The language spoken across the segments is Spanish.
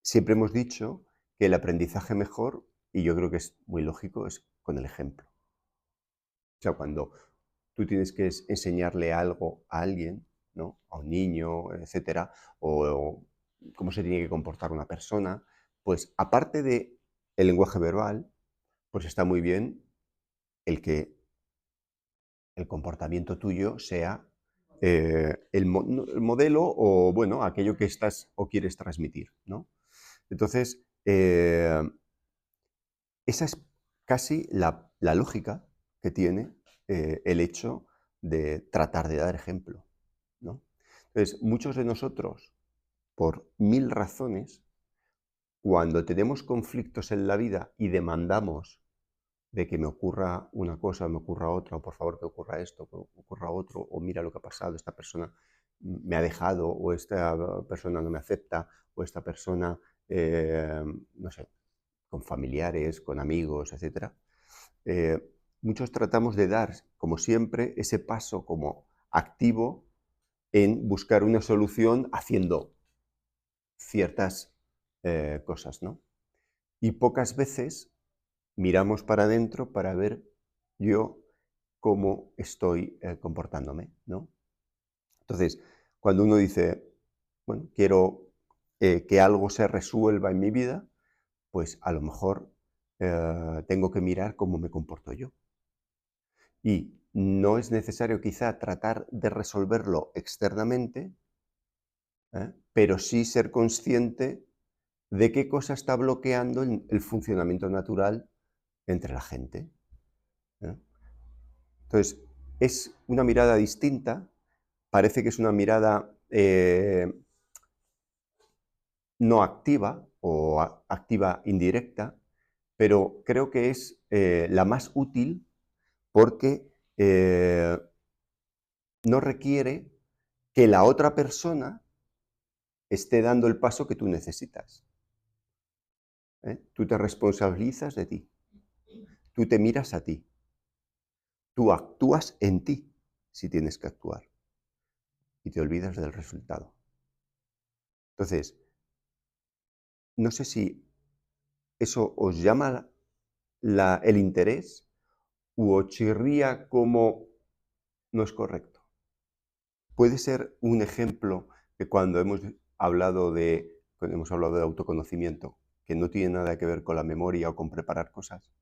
siempre hemos dicho que el aprendizaje mejor, y yo creo que es muy lógico, es con el ejemplo. O sea, cuando tú tienes que enseñarle algo a alguien, ¿no? A un niño, etcétera, o cómo se tiene que comportar una persona, pues aparte de el lenguaje verbal, pues está muy bien el que el comportamiento tuyo sea el modelo o, bueno, aquello que estás o quieres transmitir, ¿no? Entonces, esa es casi la lógica que tiene el hecho de tratar de dar ejemplo, ¿no? Entonces, muchos de nosotros, por 1000 razones, cuando tenemos conflictos en la vida y demandamos de que me ocurra una cosa, me ocurra otra, o por favor que ocurra esto, que ocurra otro, o mira lo que ha pasado, esta persona me ha dejado, o esta persona no me acepta, o esta persona, no sé, con familiares, con amigos, etcétera. Muchos tratamos de dar, como siempre, ese paso como activo en buscar una solución haciendo ciertas cosas, ¿no? Y pocas veces miramos para adentro para ver yo cómo estoy comportándome, ¿no? Entonces, cuando uno dice, bueno, quiero que algo se resuelva en mi vida, pues a lo mejor tengo que mirar cómo me comporto yo. Y no es necesario quizá tratar de resolverlo externamente, pero sí ser consciente de qué cosa está bloqueando el funcionamiento natural entre la gente. ¿Eh? Entonces, es una mirada distinta, parece que es una mirada no activa o activa indirecta, pero creo que es la más útil porque no requiere que la otra persona esté dando el paso que tú necesitas. Tú te responsabilizas de ti, tú te miras a ti, tú actúas en ti si tienes que actuar y te olvidas del resultado. Entonces, no sé si eso os llama el interés u os chirría como no es correcto. Puede ser un ejemplo que cuando hemos hablado de autoconocimiento, que no tiene nada que ver con la memoria o con preparar cosas,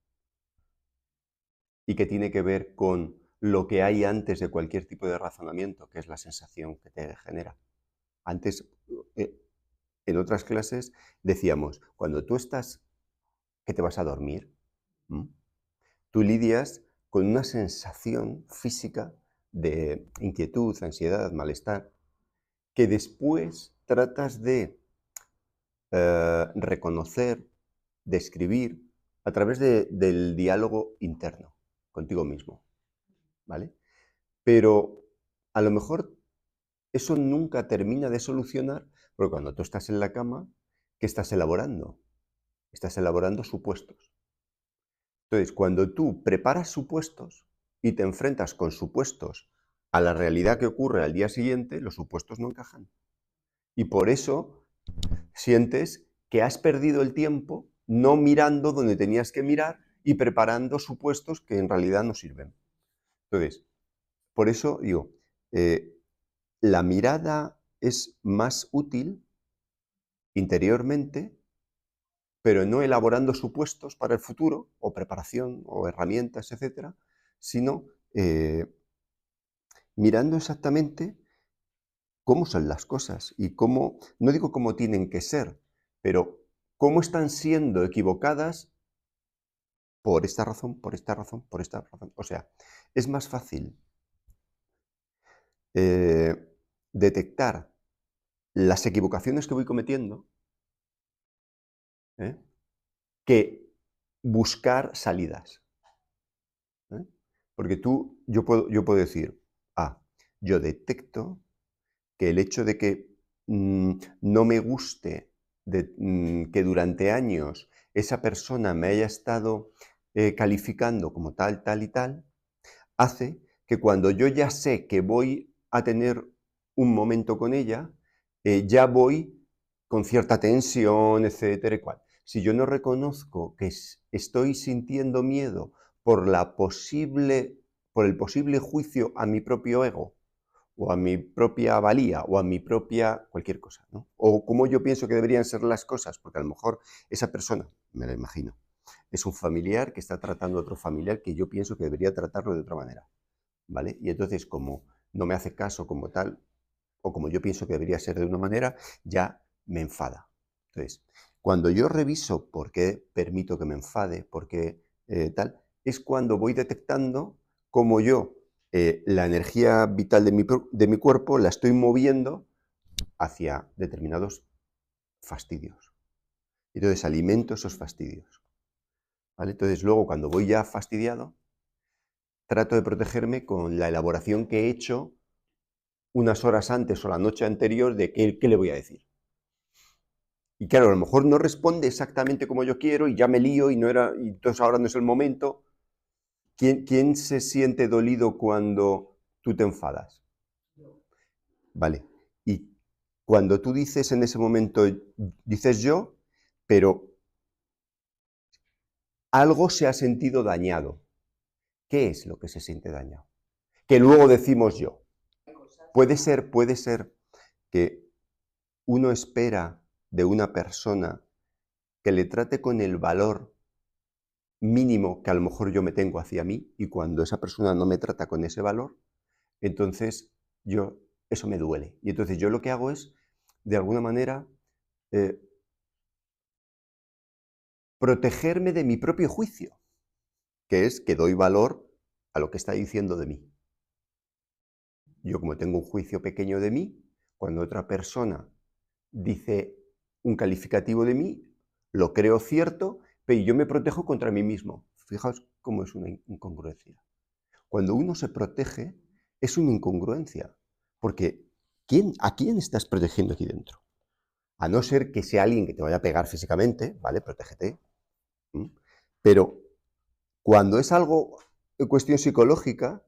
y que tiene que ver con lo que hay antes de cualquier tipo de razonamiento, que es la sensación que te genera. Antes, eh, en otras clases, decíamos, cuando tú estás que te vas a dormir, ¿m? Tú lidias con una sensación física de inquietud, ansiedad, malestar, que después tratas de reconocer, describir a través del diálogo interno contigo mismo, ¿vale? Pero a lo mejor eso nunca termina de solucionar, porque cuando tú estás en la cama, ¿qué estás elaborando? Estás elaborando supuestos. Entonces, cuando tú preparas supuestos y te enfrentas con supuestos a la realidad que ocurre al día siguiente, los supuestos no encajan. Y por eso sientes que has perdido el tiempo no mirando donde tenías que mirar y preparando supuestos que en realidad no sirven. Entonces, por eso digo, eh, la mirada es más útil interiormente, pero no elaborando supuestos para el futuro, o preparación, o herramientas, etcétera, sino mirando exactamente cómo son las cosas y cómo, no digo cómo tienen que ser, pero cómo están siendo equivocadas por esta razón, por esta razón, por esta razón. O sea, es más fácil eh, detectar las equivocaciones que voy cometiendo ¿eh? que buscar salidas. ¿Eh? Porque yo puedo decir, yo detecto que el hecho de que no me guste que durante años esa persona me haya estado calificando como tal, tal y tal, hace que cuando yo ya sé que voy a tener un momento con ella, ya voy con cierta tensión, etcétera y cual. Si yo no reconozco que estoy sintiendo miedo por el posible juicio a mi propio ego, o a mi propia valía, o a mi propia cualquier cosa, ¿no? O cómo yo pienso que deberían ser las cosas, porque a lo mejor esa persona, me la imagino, es un familiar que está tratando a otro familiar que yo pienso que debería tratarlo de otra manera, ¿vale? Y entonces, como no me hace caso como tal, o como yo pienso que debería ser de una manera, ya me enfada. Entonces, cuando yo reviso por qué permito que me enfade, por qué tal, es cuando voy detectando cómo yo la energía vital de mi cuerpo la estoy moviendo hacia determinados fastidios. Entonces alimento esos fastidios. ¿Vale? Entonces luego cuando voy ya fastidiado, trato de protegerme con la elaboración que he hecho unas horas antes o la noche anterior de qué le voy a decir. Y claro, a lo mejor no responde exactamente como yo quiero y ya me lío y entonces ahora no es el momento. ¿Quién se siente dolido cuando tú te enfadas? Vale. Y cuando tú dices en ese momento, dices yo, pero algo se ha sentido dañado. ¿Qué es lo que se siente dañado? Que luego decimos yo. Puede ser que uno espera de una persona que le trate con el valor mínimo que a lo mejor yo me tengo hacia mí, y cuando esa persona no me trata con ese valor, entonces eso me duele. Y entonces yo lo que hago es, de alguna manera, eh, protegerme de mi propio juicio, que es que doy valor a lo que está diciendo de mí. Yo, como tengo un juicio pequeño de mí, cuando otra persona dice un calificativo de mí, lo creo cierto, pero yo me protejo contra mí mismo. Fijaos cómo es una incongruencia. Cuando uno se protege, es una incongruencia, porque ¿a quién estás protegiendo aquí dentro? A no ser que sea alguien que te vaya a pegar físicamente, ¿vale? Protégete. Pero cuando es algo en cuestión psicológica,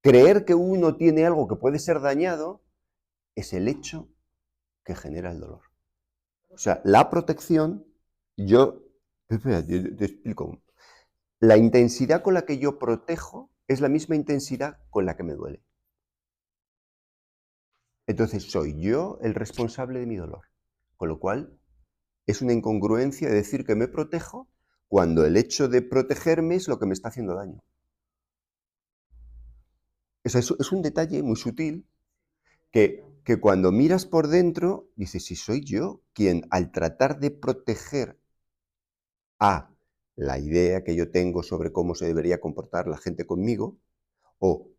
creer que uno tiene algo que puede ser dañado es el hecho que genera el dolor. O sea, la protección, espera, te explico. La intensidad con la que yo protejo es la misma intensidad con la que me duele. Entonces soy yo el responsable de mi dolor. Con lo cual, es una incongruencia decir que me protejo cuando el hecho de protegerme es lo que me está haciendo daño. Es un detalle muy sutil que cuando miras por dentro, dices, si soy yo quien al tratar de proteger a la idea que yo tengo sobre cómo se debería comportar la gente conmigo, o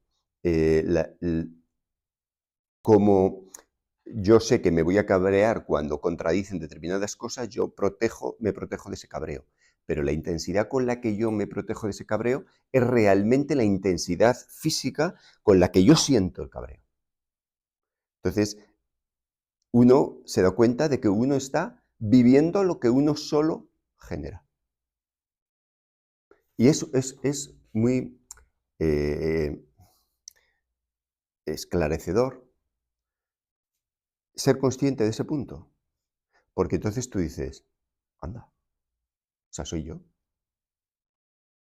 como yo sé que me voy a cabrear cuando contradicen determinadas cosas, me protejo de ese cabreo. Pero la intensidad con la que yo me protejo de ese cabreo es realmente la intensidad física con la que yo siento el cabreo. Entonces, uno se da cuenta de que uno está viviendo lo que uno solo genera. Y eso es muy esclarecedor ser consciente de ese punto. Porque entonces tú dices, anda, o sea, soy yo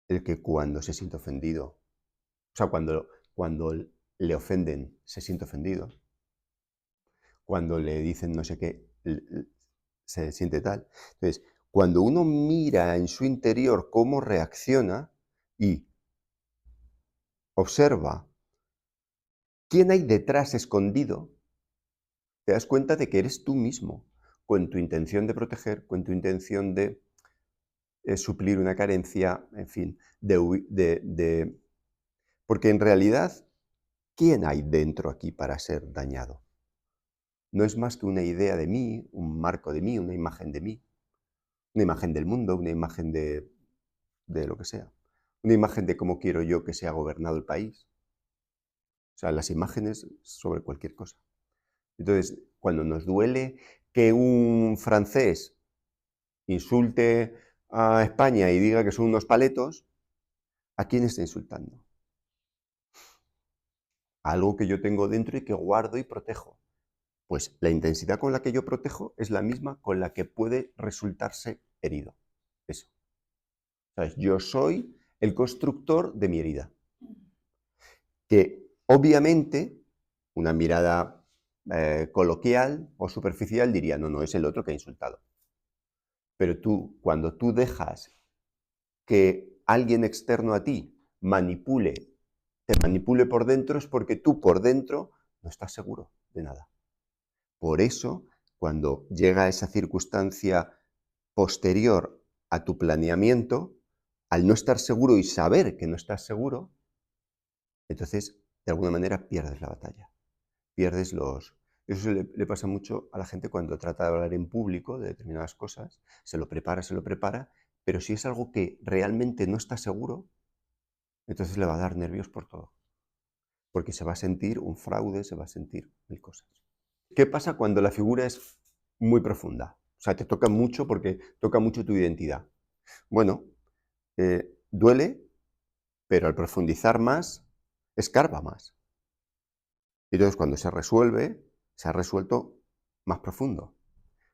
el que cuando se siente ofendido, o sea, cuando le ofenden, se siente ofendido, cuando le dicen no sé qué, se siente tal. Entonces, cuando uno mira en su interior cómo reacciona y observa quién hay detrás escondido, te das cuenta de que eres tú mismo, con tu intención de proteger, con tu intención de suplir una carencia, en fin, porque en realidad, ¿quién hay dentro aquí para ser dañado? No es más que una idea de mí, un marco de mí, una imagen de mí, una imagen del mundo, una imagen de lo que sea, una imagen de cómo quiero yo que sea gobernado el país. O sea, las imágenes sobre cualquier cosa. Entonces, cuando nos duele que un francés insulte a España y diga que son unos paletos, ¿a quién está insultando? Algo que yo tengo dentro y que guardo y protejo. Pues la intensidad con la que yo protejo es la misma con la que puede resultarse herido. Eso. ¿Sabes? Yo soy el constructor de mi herida. Que obviamente una mirada coloquial o superficial diría, no, no, es el otro que ha insultado. Pero tú, cuando tú dejas que alguien externo a ti te manipule por dentro, es porque tú por dentro no estás seguro de nada. Por eso, cuando llega esa circunstancia posterior a tu planeamiento, al no estar seguro y saber que no estás seguro, entonces, de alguna manera, pierdes la batalla. Pierdes los... Eso le pasa mucho a la gente cuando trata de hablar en público de determinadas cosas, se lo prepara, pero si es algo que realmente no está seguro, entonces le va a dar nervios por todo. Porque se va a sentir un fraude, se va a sentir mil cosas. ¿Qué pasa cuando la figura es muy profunda? O sea, te toca mucho porque toca mucho tu identidad. Bueno, duele, pero al profundizar más, escarba más. Y entonces cuando se resuelve, se ha resuelto más profundo.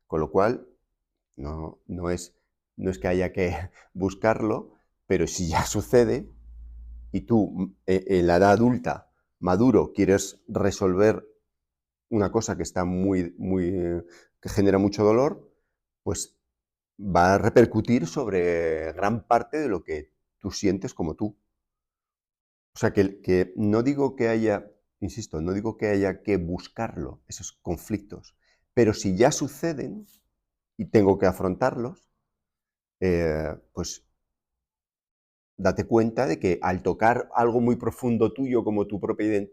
Con lo cual, no es que haya que buscarlo, pero si ya sucede y tú en la edad adulta, maduro, quieres resolver una cosa que está que genera mucho dolor, pues va a repercutir sobre gran parte de lo que tú sientes como tú. O sea, que no digo que haya, insisto, no digo que haya que buscarlo, esos conflictos, pero si ya suceden y tengo que afrontarlos, pues date cuenta de que al tocar algo muy profundo tuyo como tu propio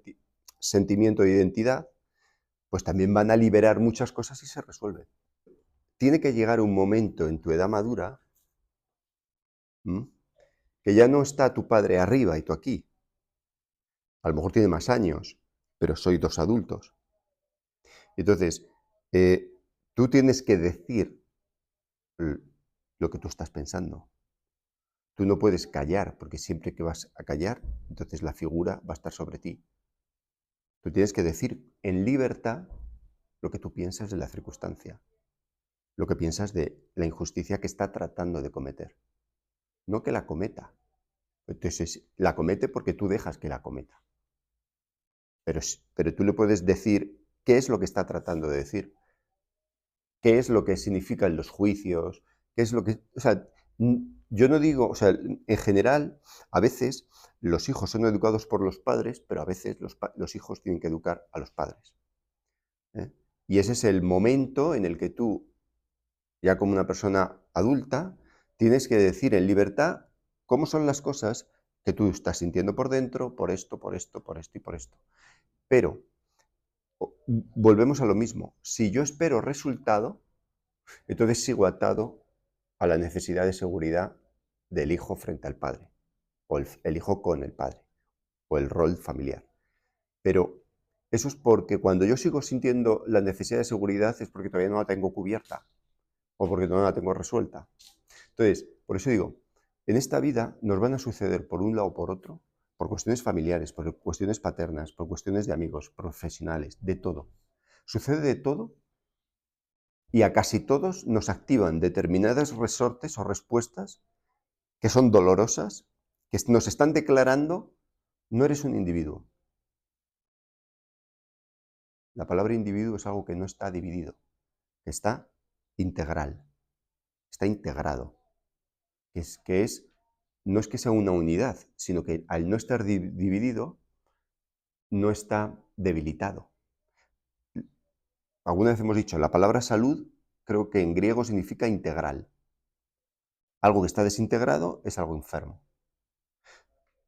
sentimiento de identidad, pues también van a liberar muchas cosas y se resuelven. Tiene que llegar un momento en tu edad madura que ya no está tu padre arriba y tú aquí. A lo mejor tiene más años, pero soy dos adultos. Entonces, tú tienes que decir lo que tú estás pensando. Tú no puedes callar, porque siempre que vas a callar, entonces la figura va a estar sobre ti. Tú tienes que decir en libertad lo que tú piensas de la circunstancia, lo que piensas de la injusticia que está tratando de cometer. No que la cometa. Entonces, la comete porque tú dejas que la cometa. Pero tú le puedes decir qué es lo que está tratando de decir, qué es lo que significan los juicios, qué es lo que... O sea, yo no digo, o sea, en general, a veces los hijos son educados por los padres, pero a veces los hijos tienen que educar a los padres. ¿Eh? Y ese es el momento en el que tú, ya como una persona adulta, tienes que decir en libertad cómo son las cosas que tú estás sintiendo por dentro, por esto, por esto, por esto y por esto. Pero volvemos a lo mismo. Si yo espero resultado, entonces sigo atado a la necesidad de seguridad del hijo frente al padre, o el hijo con el padre, o el rol familiar. Pero eso es porque cuando yo sigo sintiendo la necesidad de seguridad es porque todavía no la tengo cubierta, o porque no la tengo resuelta. Entonces, por eso digo, en esta vida nos van a suceder por un lado o por otro, por cuestiones familiares, por cuestiones paternas, por cuestiones de amigos, profesionales, de todo. Sucede de todo y a casi todos nos activan determinadas resortes o respuestas que son dolorosas, que nos están declarando, no eres un individuo. La palabra individuo es algo que no está dividido, que está integral, está integrado, no es que sea una unidad, sino que al no estar dividido, no está debilitado. Alguna vez hemos dicho, la palabra salud creo que en griego significa integral. Algo que está desintegrado es algo enfermo.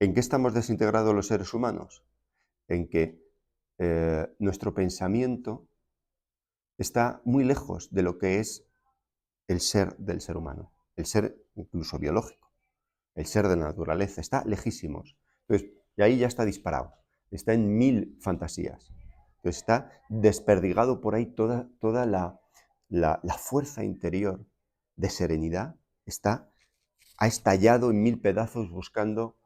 ¿En qué estamos desintegrados los seres humanos? En que nuestro pensamiento está muy lejos de lo que es el ser del ser humano, el ser incluso biológico, el ser de la naturaleza, está lejísimos. Entonces, y ahí ya está disparado, está en 1000 fantasías. Entonces está desperdigado por ahí toda la fuerza interior de serenidad, ha estallado en 1000 pedazos buscando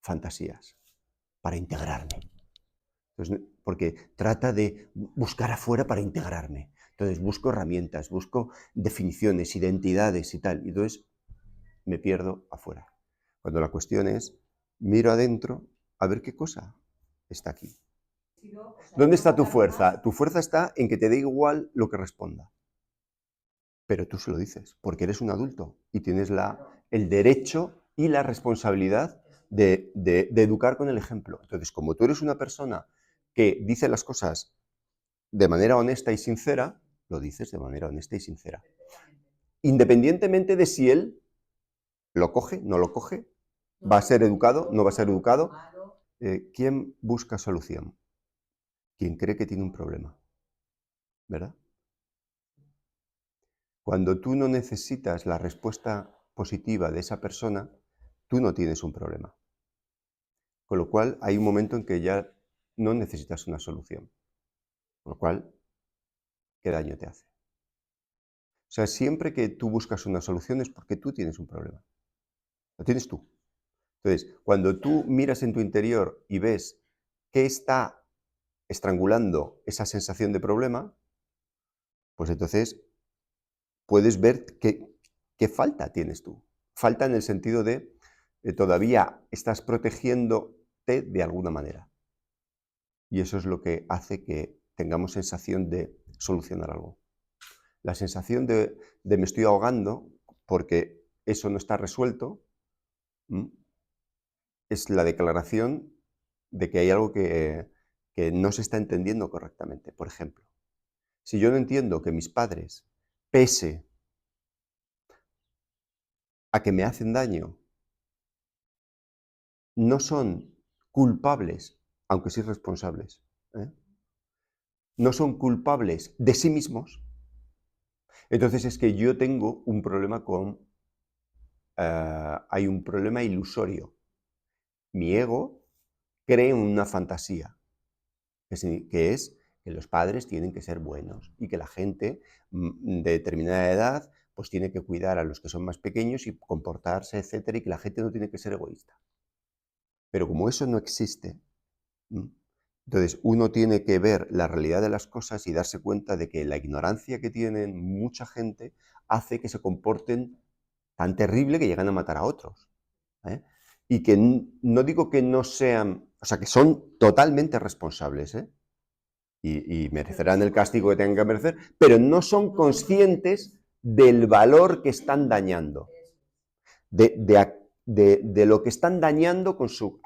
fantasías para integrarme. Entonces, porque trata de buscar afuera para integrarme. Entonces busco herramientas, busco definiciones, identidades y tal. Y entonces me pierdo afuera. Cuando la cuestión es, miro adentro a ver qué cosa está aquí. ¿Dónde está tu fuerza? Tu fuerza está en que te dé igual lo que responda. Pero tú se lo dices, porque eres un adulto y tienes el derecho y la responsabilidad de educar con el ejemplo. Entonces, como tú eres una persona que dice las cosas de manera honesta y sincera, lo dices de manera honesta y sincera. Independientemente de si él lo coge, no lo coge, va a ser educado, no va a ser educado. ¿Quién busca solución? Quien cree que tiene un problema, ¿verdad? Cuando tú no necesitas la respuesta positiva de esa persona, tú no tienes un problema. Con lo cual, hay un momento en que ya no necesitas una solución. Con lo cual, ¿qué daño te hace? O sea, siempre que tú buscas una solución es porque tú tienes un problema. Lo tienes tú. Entonces, cuando tú miras en tu interior y ves qué está estrangulando esa sensación de problema, pues entonces puedes ver qué falta tienes tú. Falta en el sentido de todavía estás protegiéndote de alguna manera. Y eso es lo que hace que tengamos sensación de solucionar algo. La sensación de me estoy ahogando porque eso no está resuelto, es la declaración de que hay algo que no se está entendiendo correctamente. Por ejemplo, si yo no entiendo que mis padres, pese a que me hacen daño, no son culpables, aunque sí responsables, no son culpables de sí mismos, entonces es que yo tengo un problema hay un problema ilusorio. Mi ego cree una fantasía, que es que los padres tienen que ser buenos y que la gente de determinada edad pues tiene que cuidar a los que son más pequeños y comportarse, etcétera, y que la gente no tiene que ser egoísta. Pero como eso no existe, entonces uno tiene que ver la realidad de las cosas y darse cuenta de que la ignorancia que tienen mucha gente hace que se comporten tan terrible que llegan a matar a otros. Y que no digo que no sean, o sea, que son totalmente responsables, y merecerán el castigo que tengan que merecer, pero no son conscientes del valor que están dañando, de lo que están dañando con su...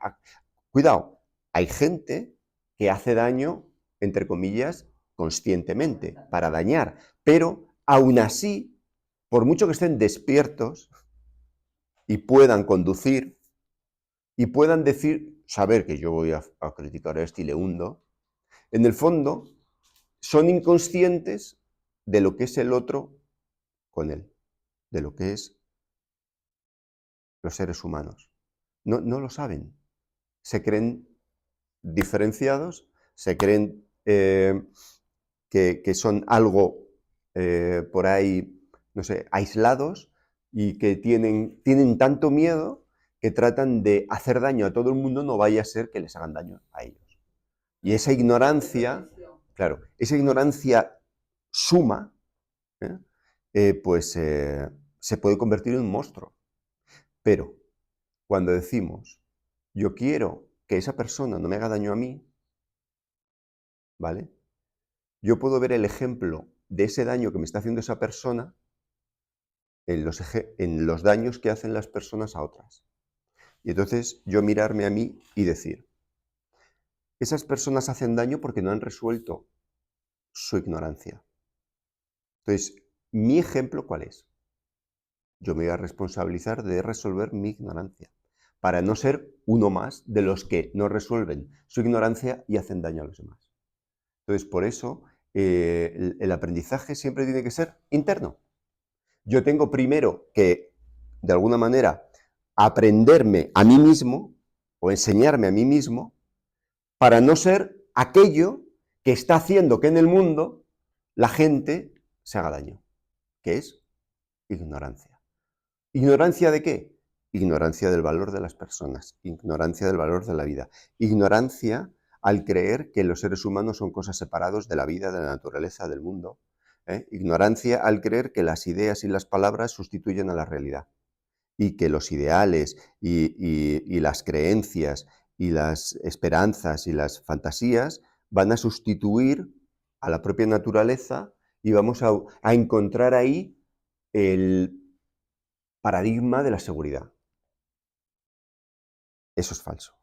Cuidado, hay gente que hace daño, entre comillas, conscientemente, para dañar, pero aún así, por mucho que estén despiertos y puedan conducir y puedan decir, saber que yo voy a criticar a este y le hundo, en el fondo son inconscientes de lo que es el otro con él, de lo que es los seres humanos. No lo saben. Se creen diferenciados, se creen que son algo por ahí, no sé, aislados y que tienen tanto miedo que tratan de hacer daño a todo el mundo, no vaya a ser que les hagan daño a ellos. Y esa ignorancia, claro, esa ignorancia suma, pues se puede convertir en un monstruo. Pero cuando decimos, yo quiero que esa persona no me haga daño a mí, ¿vale? Yo puedo ver el ejemplo de ese daño que me está haciendo esa persona en los daños que hacen las personas a otras. Y entonces yo mirarme a mí y decir, esas personas hacen daño porque no han resuelto su ignorancia. Entonces, ¿mi ejemplo cuál es? Yo me voy a responsabilizar de resolver mi ignorancia, para no ser uno más de los que no resuelven su ignorancia y hacen daño a los demás. Entonces, por eso, el aprendizaje siempre tiene que ser interno. Yo tengo primero que, de alguna manera, aprenderme a mí mismo o enseñarme a mí mismo para no ser aquello que está haciendo que en el mundo la gente se haga daño, que es ignorancia. ¿Ignorancia de qué? Ignorancia del valor de las personas, ignorancia del valor de la vida, ignorancia al creer que los seres humanos son cosas separados de la vida, de la naturaleza, del mundo. Ignorancia al creer que las ideas y las palabras sustituyen a la realidad y que los ideales y las creencias y las esperanzas y las fantasías van a sustituir a la propia naturaleza y vamos a encontrar ahí el paradigma de la seguridad. Eso es falso.